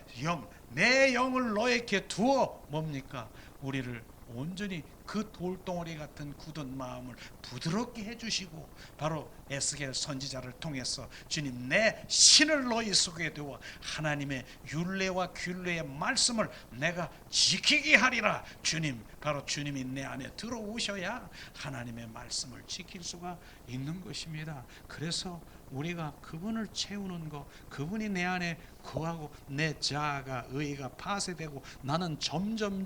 영을 너에게 두어 뭡니까? 우리를 온전히 그 돌덩어리 같은 굳은 마음을 부드럽게 해주시고 바로 에스겔 선지자를 통해서 주님 내 신을 너희 속에 두어 하나님의 율례와 균례의 말씀을 내가 지키게 하리라. 주님, 바로 주님이 내 안에 들어오셔야 하나님의 말씀을 지킬 수가 있는 것입니다. 그래서 우리가 그분을 채우는 것, 그분이 내 안에 거하고 내 자아가 의가 파쇄되고 나는 점점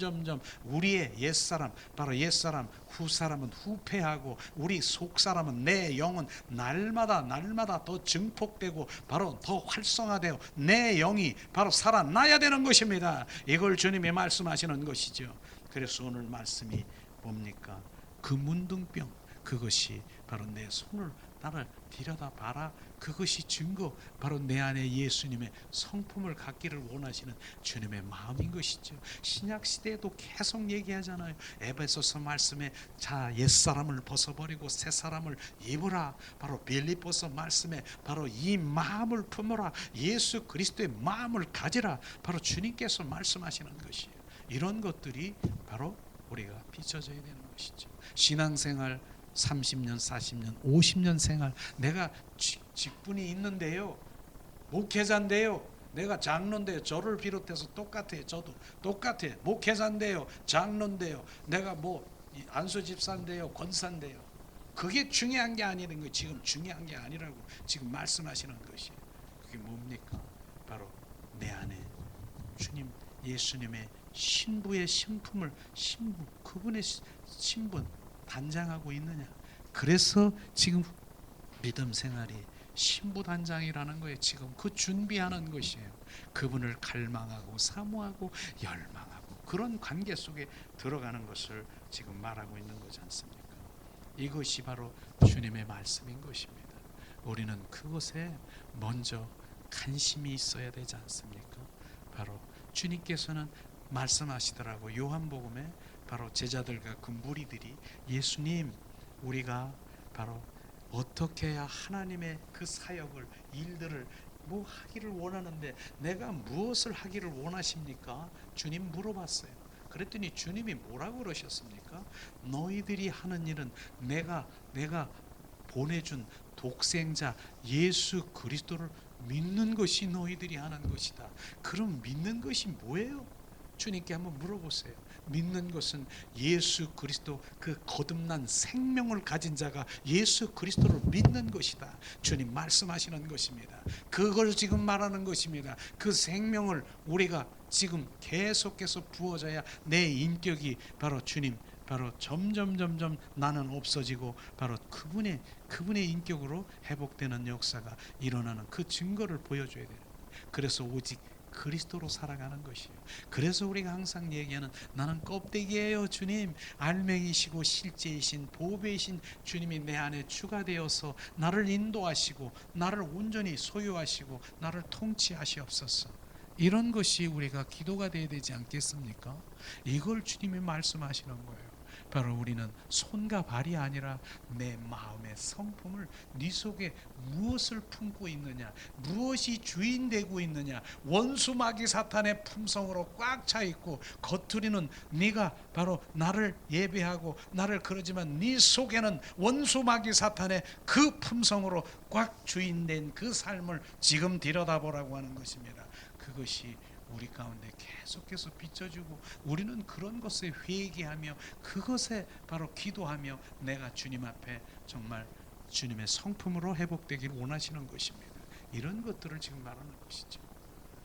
우리의 옛사람, 바로 옛사람, 후사람은 후패하고 우리 속사람은 내 영은 날마다 더 증폭되고 바로 더 활성화되어 내 영이 바로 살아나야 되는 것입니다. 이걸 주님이 말씀하시는 것이죠. 그래서 오늘 말씀이 뭡니까? 그 문둥병, 그것이 바로 내 손을 나를 들여다봐라. 그것이 증거, 바로 내 안에 예수님의 성품을 갖기를 원하시는 주님의 마음인 것이죠. 신약시대에도 계속 얘기하잖아요. 에베소서 말씀에 자 옛사람을 벗어버리고 새사람을 입으라. 바로 빌립보서 말씀에 바로 이 마음을 품어라. 예수 그리스도의 마음을 가지라. 바로 주님께서 말씀하시는 것이에요. 이런 것들이 바로 우리가 비춰져야 되는 것이죠. 신앙생활 30년, 40년, 50년 생활, 내가 직분이 있는데요, 목회자인데요, 내가 장로인데요, 저를 비롯해서 똑같아요. 저도 똑같아요. 목회자인데요, 장로인데요, 내가 뭐 안수 집사인데요, 권사인데요. 그게 중요한 게 아니라는 거예요. 지금 중요한 게 아니라고 지금 말씀하시는 것이에요. 그게 뭡니까? 바로 내 안에 주님 예수님의 신부의 신품을 신부, 그분의 신분 단장하고 있느냐. 그래서 지금 믿음 생활이 신부 단장이라는 거예요. 지금 그 준비하는 것이에요. 그분을 갈망하고 사모하고 열망하고 그런 관계 속에 들어가는 것을 지금 말하고 있는 거지 않습니까? 이것이 바로 주님의 말씀인 것입니다. 우리는 그것에 먼저 관심이 있어야 되지 않습니까? 바로 주님께서는 말씀하시더라고. 요한복음에 바로 제자들과 그 무리들이 예수님, 우리가 바로 어떻게 해야 하나님의 그 사역을, 일들을 뭐 하기를 원하는데 내가 무엇을 하기를 원하십니까? 주님 물어봤어요. 그랬더니 주님이 뭐라고 그러셨습니까? 너희들이 하는 일은 내가 보내준 독생자 예수 그리스도를 믿는 것이 너희들이 하는 것이다. 그럼 믿는 것이 뭐예요? 주님께 한번 물어보세요. 믿는 것은 예수 그리스도, 그 거듭난 생명을 가진 자가 예수 그리스도를 믿는 것이다. 주님 말씀하시는 것입니다. 그걸 지금 말하는 것입니다. 그 생명을 우리가 지금 계속해서 부어져야 내 인격이 바로 주님, 바로 점점 나는 없어지고 바로 그분의 인격으로 회복되는 역사가 일어나는 그 증거를 보여줘야 돼요. 그래서 오직 그리스도로 살아가는 것이에요. 그래서 우리가 항상 얘기하는 나는 껍데기예요. 주님, 알맹이시고 실제이신 보배이신 주님이 내 안에 추가되어서 나를 인도하시고 나를 온전히 소유하시고 나를 통치하시옵소서. 이런 것이 우리가 기도가 되어야 되지 않겠습니까? 이걸 주님이 말씀하시는 거예요. 바로 우리는 손과 발이 아니라 내 마음의 성품을, 네 속에 무엇을 품고 있느냐, 무엇이 주인되고 있느냐. 원수 마귀 사탄의 품성으로 꽉 차 있고 겉으리는 네가 바로 나를 예배하고 나를 그러지만 네 속에는 원수 마귀 사탄의 그 품성으로 꽉 주인된 그 삶을 지금 들여다보라고 하는 것입니다. 그것이 우리 가운데 계속해서 비춰주고 우리는 그런 것에 회개하며 그것에 바로 기도하며 내가 주님 앞에 정말 주님의 성품으로 회복되기를 원하시는 것입니다. 이런 것들을 지금 말하는 것이죠.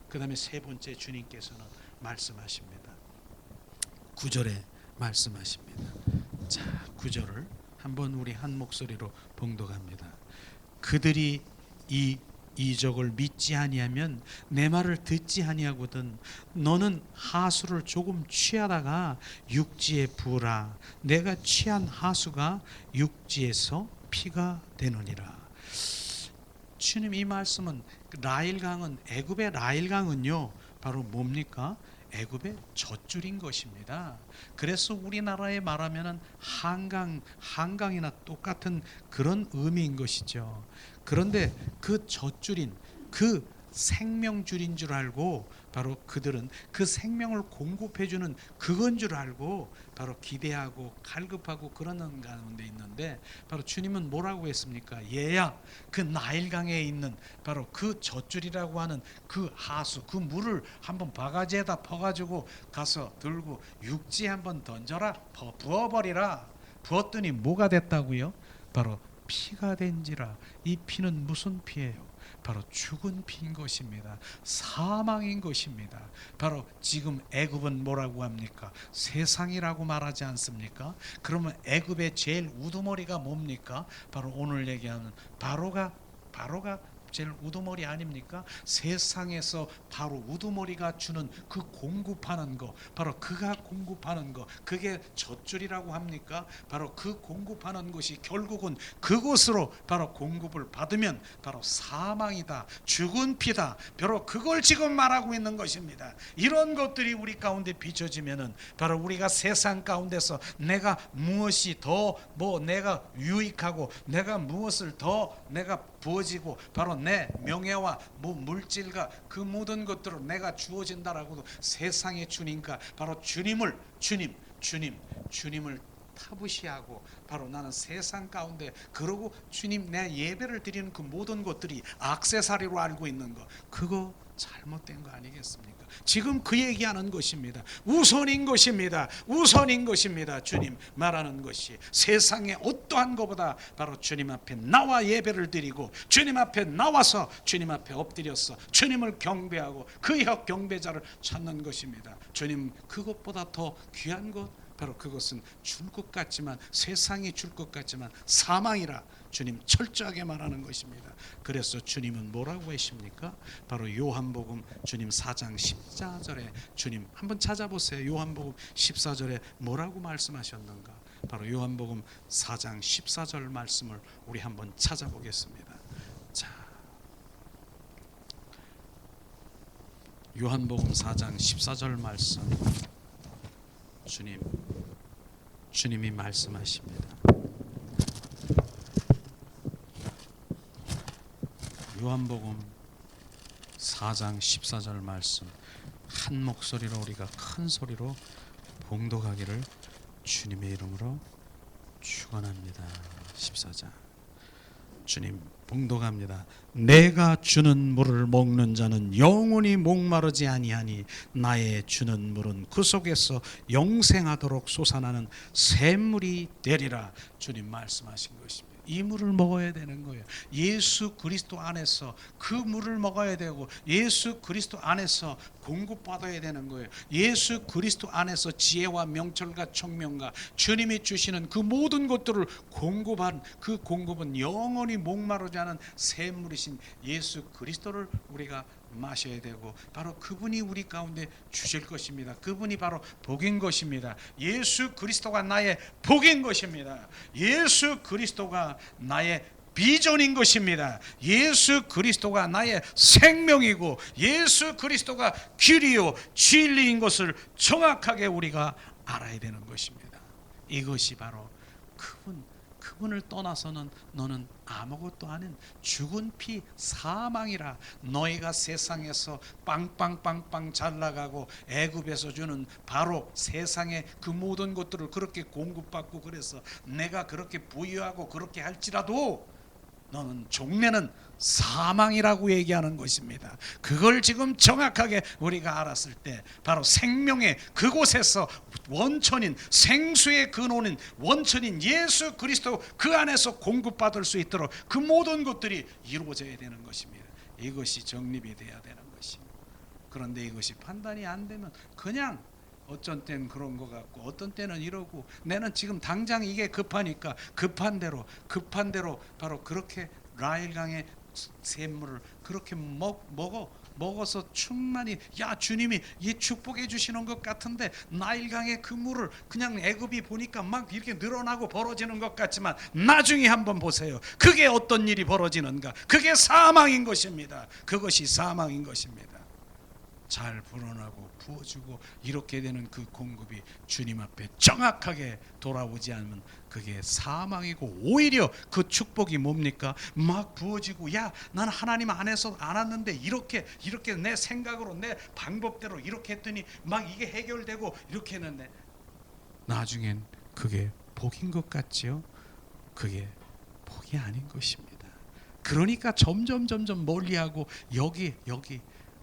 그 다음에 세 번째, 주님께서는 말씀하십니다. 9절에 말씀하십니다. 자, 9절을 한번 우리 한 목소리로 봉독합니다. 그들이 이 이적을 믿지 아니하면 내 말을 듣지 아니하거든. 너는 하수를 조금 취하다가 육지에 부으라. 내가 취한 하수가 육지에서 피가 되느니라. 주님 이 말씀은 라일강은, 애굽의 라일강은요 바로 뭡니까? 애굽의 젖줄인 것입니다. 그래서 우리나라에 말하면은 한강이나 똑같은 그런 의미인 것이죠. 그런데 그 젖줄인, 그 생명줄인 줄 알고 바로 그들은 그 생명을 공급해주는 그건 줄 알고 바로 기대하고 갈급하고 그러는 가운데 있는데 바로 주님은 뭐라고 했습니까? 얘야, 그 나일강에 있는 바로 그 젖줄이라고 하는 그 하수, 그 물을 한번 바가지에다 퍼가지고 가서 들고 육지에 한번 던져라, 부어버리라. 부었더니 뭐가 됐다고요? 바로 피가 된지라. 이 피는 무슨 피예요? 바로 죽은 피인 것입니다. 사망인 것입니다. 바로 지금 애굽은 뭐라고 합니까? 세상이라고 말하지 않습니까? 그러면 애굽의 제일 우두머리가 뭡니까? 바로 오늘 얘기하는 바로가 제일 우두머리 아닙니까? 세상에서 바로 우두머리가 주는 그 공급하는 거, 바로 그가 공급하는 거, 그게 젖줄이라고 합니까? 바로 그 공급하는 것이 결국은 그곳으로 바로 공급을 받으면 바로 사망이다, 죽은 피다, 바로 그걸 지금 말하고 있는 것입니다. 이런 것들이 우리 가운데 비춰지면은 바로 우리가 세상 가운데서 내가 무엇이 더 내가 유익하고 내가 무엇을 더 내가 부어지고 바로 내 명예와 물질과 그 모든 것들을 내가 주어진다라고도 세상의 주님과 바로 주님을 타부시하고 바로 나는 세상 가운데 그러고 주님 내 예배를 드리는 그 모든 것들이 액세서리로 알고 있는 거, 그거 잘못된 거 아니겠습니까? 지금 그 얘기하는 것입니다. 우선인 것입니다. 우선인 것입니다. 주님 말하는 것이 세상의 어떠한 것보다 바로 주님 앞에 나와 예배를 드리고 주님 앞에 나와서 주님 앞에 엎드려서 주님을 경배하고 그 경배자를 찾는 것입니다. 주님 그것보다 더 귀한 것, 바로 그것은 줄 것 같지만, 세상이 줄 것 같지만 사망이라 주님 철저하게 말하는 것입니다. 그래서 주님은 뭐라고 하십니까? 바로 요한복음 주님 4장 14절에 주님 한번 찾아보세요. 요한복음 14절에 뭐라고 말씀하셨는가? 바로 요한복음 4장 14절 말씀을 우리 한번 찾아보겠습니다. 자, 요한복음 4장 14절 말씀, 주님이 말씀하십니다. 요한복음 4장 14절 말씀 한 목소리로 우리가 큰 소리로 봉독하기를 주님의 이름으로 축원합니다. 14장 주님 봉독합니다. 내가 주는 물을 먹는 자는 영원히 목마르지 아니하니 나의 주는 물은 그 속에서 영생하도록 솟아나는 샘물이 되리라. 주님 말씀하신 것입니다. 이 물을 먹어야 되는 거예요. 예수 그리스도 안에서 그 물을 먹어야 되고 예수 그리스도 안에서 공급받아야 되는 거예요. 예수 그리스도 안에서 지혜와 명철과 총명과 주님이 주시는 그 모든 것들을 공급한 그 공급은 영원히 목마르지 않은 샘물이신 예수 그리스도를 우리가 마셔야 되고 바로 그분이 우리 가운데 주실 것입니다. 그분이 바로 복인 것입니다. 예수 그리스도가 나의 복인 것입니다. 예수 그리스도가 나의 비전인 것입니다. 예수 그리스도가 나의 생명이고 예수 그리스도가 길이요 진리인 것을 정확하게 우리가 알아야 되는 것입니다. 이것이 바로 그분을 떠나서는 너는 아무것도 아닌 죽은 피 사망이라. 너희가 세상에서 빵빵빵빵 잘 나가고 애굽에서 주는 바로 세상의 그 모든 것들을 그렇게 공급받고 그래서 내가 그렇게 부유하고 그렇게 할지라도 너는 종래는 사망이라고 얘기하는 것입니다. 그걸 지금 정확하게 우리가 알았을 때 바로 생명의 그곳에서 원천인 생수의 근원인 원천인 예수 그리스도 그 안에서 공급받을 수 있도록 그 모든 것들이 이루어져야 되는 것입니다. 이것이 정립이 돼야 되는 것입니다. 그런데 이것이 판단이 안 되면 그냥 어떤 때는 그런 것 같고 어떤 때는 이러고 나는 지금 당장 이게 급하니까 급한 대로 바로 그렇게 라일강의 샘물을 그렇게 먹어서 충만히 야 주님이 이 축복해 주시는 것 같은데 나일강의 그 물을 그냥 애굽이 보니까 막 이렇게 늘어나고 벌어지는 것 같지만 나중에 한번 보세요. 그게 어떤 일이 벌어지는가? 그게 사망인 것입니다. 그것이 사망인 것입니다. 잘 불어나고 부어주고 이렇게 되는 그 공급이 주님 앞에 정확하게 돌아오지 않으면 그게 사망이고 오히려 그 축복이 뭡니까? 막 부어지고 야 나는 하나님 안에서 알았는데 이렇게 내 생각으로 내 방법대로 이렇게 했더니 막 이게 해결되고 이렇게 했는데 나중엔 그게 복인 것 같지요? 그게 복이 아닌 것입니다. 그러니까 점점 멀리하고 여기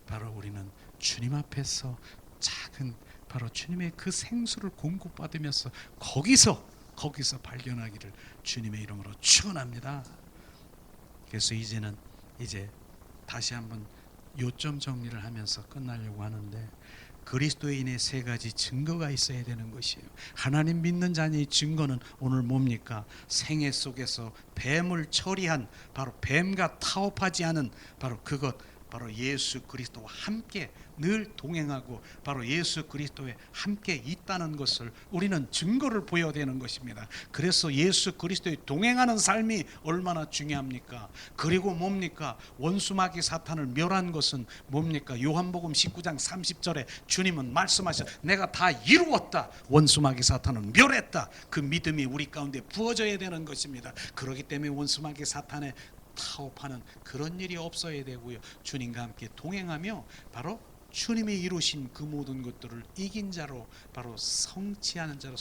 바로 우리는 주님 앞에서 작은 바로 주님의 그 생수를 공급받으면서 거기서 거기서 발견하기를 주님의 이름으로 축원합니다. 그래서 이제는 다시 한번 요점 정리를 하면서 끝나려고 하는데, 그리스도인의 세 가지 증거가 있어야 되는 것이에요. 하나님 믿는 자의 증거는 오늘 뭡니까? 생애 속에서 뱀을 처리한, 바로 뱀과 타협하지 않은 바로 그것, 바로 예수 그리스도와 함께 늘 동행하고 바로 예수 그리스도에 함께 있다는 것을 우리는 증거를 보여야 되는 것입니다. 그래서 예수 그리스도에 동행하는 삶이 얼마나 중요합니까? 그리고 뭡니까? 원수마귀 사탄을 멸한 것은 뭡니까? 요한복음 19장 30절에 주님은 말씀하셔, 내가 다 이루었다. 원수마귀 사탄을 멸했다. 그 믿음이 우리 가운데 부어져야 되는 것입니다. 그렇기 때문에 원수마귀 사탄의 타협하는 그런 일이 없어야 되고요. 주님과 함께 동행하며 바로 주님이 이루신 그 모든 것들을 이긴 자로, 바로 성취하는 자로,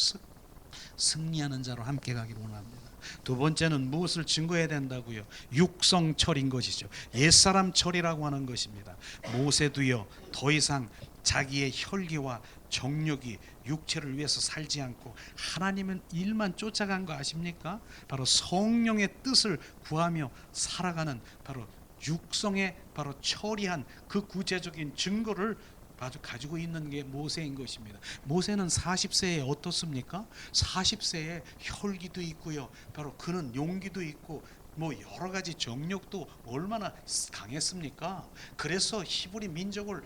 승리하는 자로 함께 가기를 원합니다. 두 번째는 무엇을 증거해야 된다고요? 육성 철인 것이죠. 옛사람 철이라고 하는 것입니다. 모세도요, 더 이상 자기의 혈기와 정욕이 육체를 위해서 살지 않고 하나님의 일만 쫓아간 거 아십니까? 바로 성령의 뜻을 구하며 살아가는 바로 육성의 바로 처리한 그 구체적인 증거를 가지고 있는 게 모세인 것입니다. 모세는 40세에 어떻습니까? 40세에 혈기도 있고요, 바로 그는 용기도 있고 뭐 여러 가지 정력도 얼마나 강했습니까? 그래서 히브리 민족을